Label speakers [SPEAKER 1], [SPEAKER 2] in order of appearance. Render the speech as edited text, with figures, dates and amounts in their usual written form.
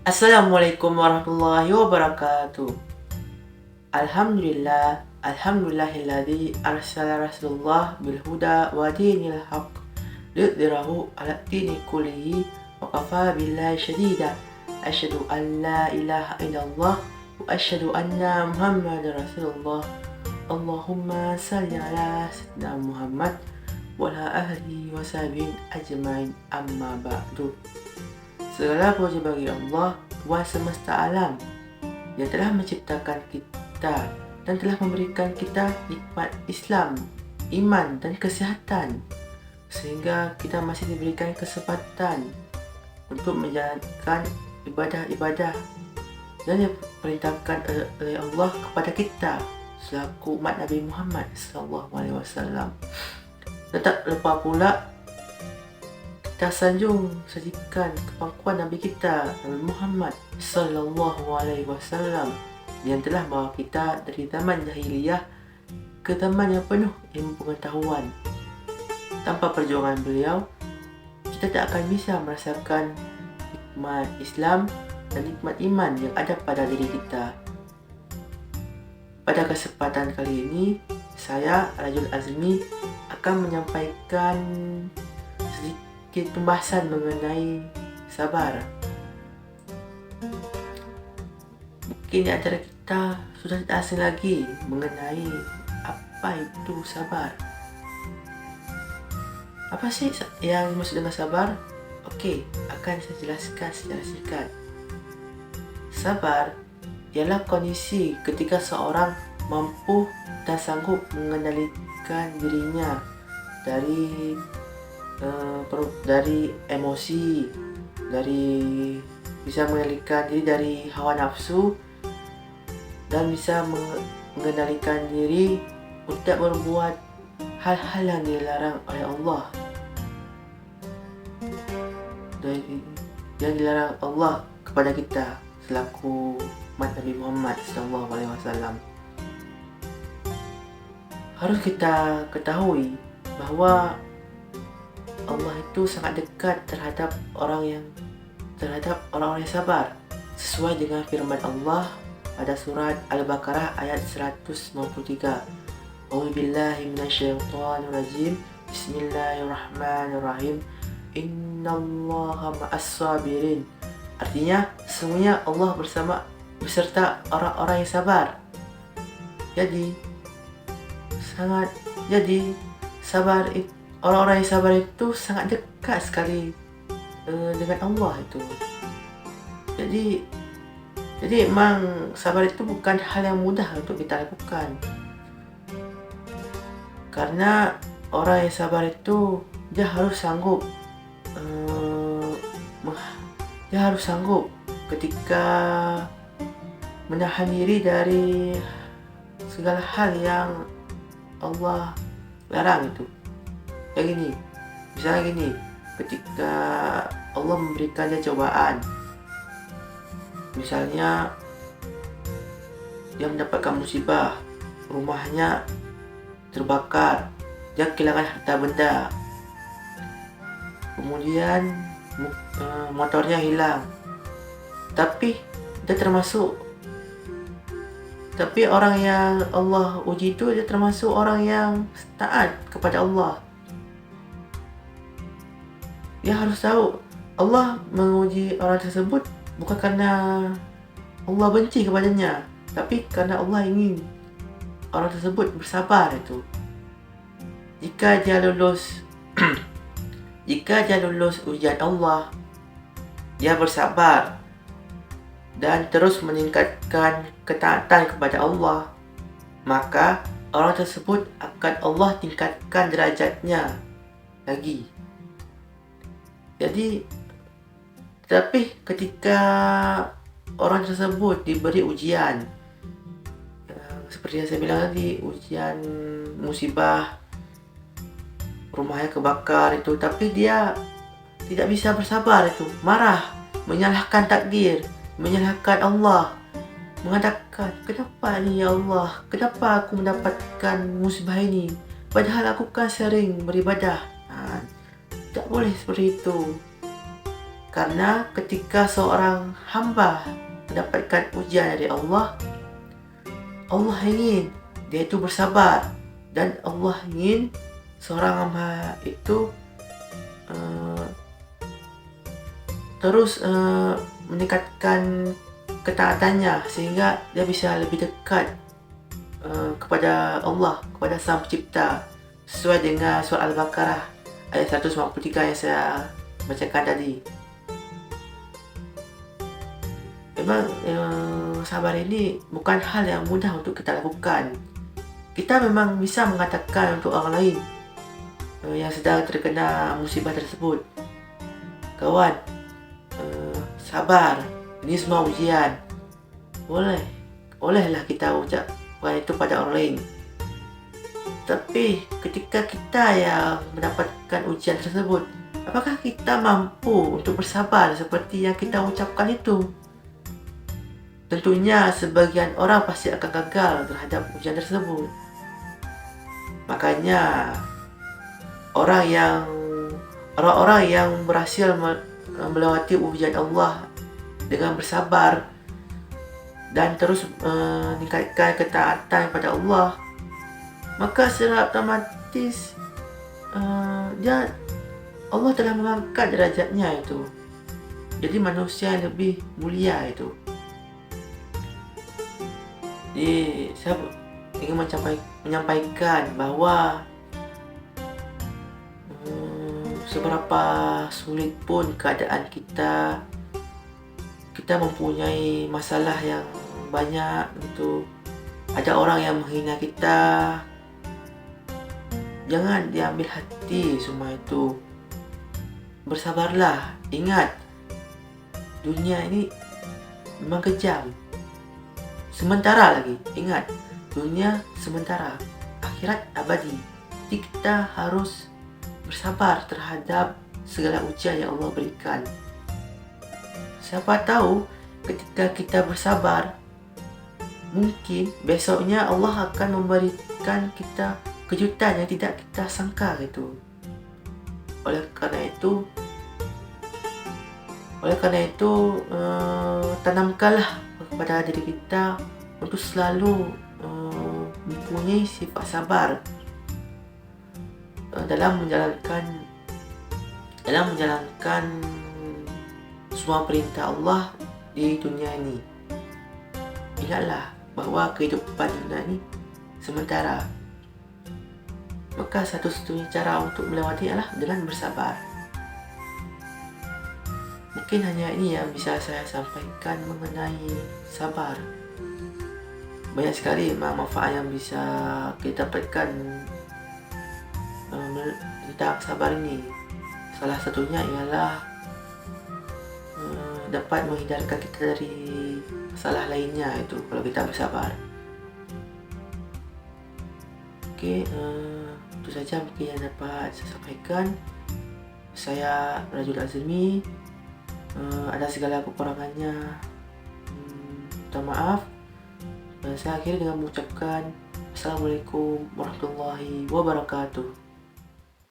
[SPEAKER 1] Assalamualaikum warahmatullahi wabarakatuh. Alhamdulillahilladzi arsala rasulullah bil huda wa dinil haqq liyudhhirahu 'ala dini kullihi wa kafa billahi syadida. Asyhadu an la ilaha illallah wa asyhadu anna Muhammadar Rasulullah. Allahumma shalli ala sayyidina Muhammad wa ala ahlihi wa sahbihi ajmain, amma ba'du. Segala puji bagi Allah, Tuhan semesta alam, yang telah menciptakan kita dan telah memberikan kita nikmat Islam, iman dan kesihatan, sehingga kita masih diberikan kesempatan untuk menjalankan ibadah-ibadah dan yang diperintahkan oleh Allah kepada kita selaku umat Nabi Muhammad SAW. Dan tak lupa pula kita sanjung sajikan kepangkuan Nabi kita Nabi Muhammad SAW yang telah bawa kita dari zaman jahiliyah ke zaman yang penuh ilmu pengetahuan. Tanpa perjuangan beliau, kita tak akan bisa merasakan nikmat Islam dan nikmat iman yang ada pada diri kita. Pada kesempatan kali ini, saya Rajul Azmi akan menyampaikan sedikit pembahasan mengenai sabar. Mungkin di antara kita sudah tidak asing lagi mengenai apa itu sabar. Apa sih yang dimaksud dengan sabar? Oke, akan saya jelaskan secara singkat. Sabar ialah kondisi ketika seorang mampu dan sanggup mengendalikan dirinya dari emosi, bisa mengendalikan diri dari hawa nafsu, dan bisa mengendalikan diri untuk berbuat hal-hal yang dilarang oleh Allah, yang dilarang Allah kepada kita selaku umat Nabi Muhammad SAW. Harus kita ketahui bahwa Allah itu sangat dekat terhadap orang-orang yang sabar, sesuai dengan firman Allah pada surat Al-Baqarah ayat 193. A'udzubillahi minasyaitonir rajim. Bismillahirrahmanirrahim. Innallaha ma'as-sabirin. Artinya, sesungguhnya Allah beserta orang-orang yang sabar. Jadi orang-orang yang sabar itu sangat dekat sekali dengan Allah itu. Jadi memang sabar itu bukan hal yang mudah untuk kita lakukan. Karena orang yang sabar itu dia harus sanggup ketika menahan diri dari segala hal yang Allah larang itu. Misalnya gini, ketika Allah memberikan dia cobaan, misalnya dia mendapatkan musibah, rumahnya terbakar, dia kehilangan harta benda, kemudian motornya hilang, tapi orang yang Allah uji itu dia termasuk orang yang taat kepada Allah. Dia harus tahu Allah menguji orang tersebut bukan karena Allah benci kepadanya, tapi karena Allah ingin orang tersebut bersabar itu. Jika dia lulus ujian Allah, dia bersabar dan terus meningkatkan ketaatan kepada Allah, maka orang tersebut akan Allah tingkatkan derajatnya lagi. Tetapi ketika orang tersebut diberi ujian, seperti yang saya bilang tadi, ujian musibah, rumahnya kebakar itu, tapi dia tidak bisa bersabar itu, marah, menyalahkan takdir, menyalahkan Allah, mengatakan, kenapa ni ya Allah, kenapa aku mendapatkan musibah ini, padahal aku kan sering beribadah. Tak boleh seperti itu. Karena ketika seorang hamba mendapatkan ujian dari Allah, Allah ingin dia itu bersabar, dan Allah ingin seorang hamba itu terus meningkatkan ketaatannya sehingga dia bisa lebih dekat kepada Allah, kepada Sang Pencipta, sesuai dengan surah Al-Baqarah ayat 153 yang saya bacakan tadi. Memang sabar ini bukan hal yang mudah untuk kita lakukan. Kita memang bisa mengatakan untuk orang lain yang sedang terkena musibah tersebut, kawan, sabar, ini semua ujian. Bolehlah kita ucapkan itu pada orang lain. Tapi ketika kita yang mendapatkan ujian tersebut, apakah kita mampu untuk bersabar seperti yang kita ucapkan itu? Tentunya sebagian orang pasti akan gagal terhadap ujian tersebut. Makanya orang-orang yang berhasil melewati ujian Allah dengan bersabar dan terus meningkatkan ketaatan kepada Allah, maka secara otomatis Allah telah mengangkat derajatnya itu. Jadi manusia yang lebih mulia itu. Jadi saya ingin menyampaikan bahwa seberapa sulit pun keadaan kita mempunyai masalah yang banyak gitu. Ada orang yang menghina kita, jangan diambil hati semua itu. Bersabarlah. Ingat, dunia ini memang kejam. Sementara lagi, ingat, dunia sementara, akhirat abadi. Jadi kita harus bersabar terhadap segala ujian yang Allah berikan. Siapa tahu ketika kita bersabar, mungkin besoknya Allah akan memberikan kita kejutan yang tidak kita sangka gitu. Oleh karena itu tanamkanlah kepada diri kita untuk selalu mempunyai sifat sabar dalam menjalankan semua perintah Allah di dunia ini. Ingatlah bahwa kehidupan dunia ini sementara. Maka satu-satunya cara untuk melewati adalah dengan bersabar. Mungkin hanya ini yang bisa saya sampaikan mengenai sabar. Banyak sekali manfaat yang bisa kita dapatkan tentang sabar ini. Salah satunya ialah dapat menghindarkan kita dari masalah lainnya itu kalau kita bersabar. Oke, itu saja mungkin yang dapat saya sampaikan. Saya Rajul Azmi. Ada segala kekurangannya, minta maaf. Saya akhiri dengan mengucapkan Assalamualaikum warahmatullahi wabarakatuh.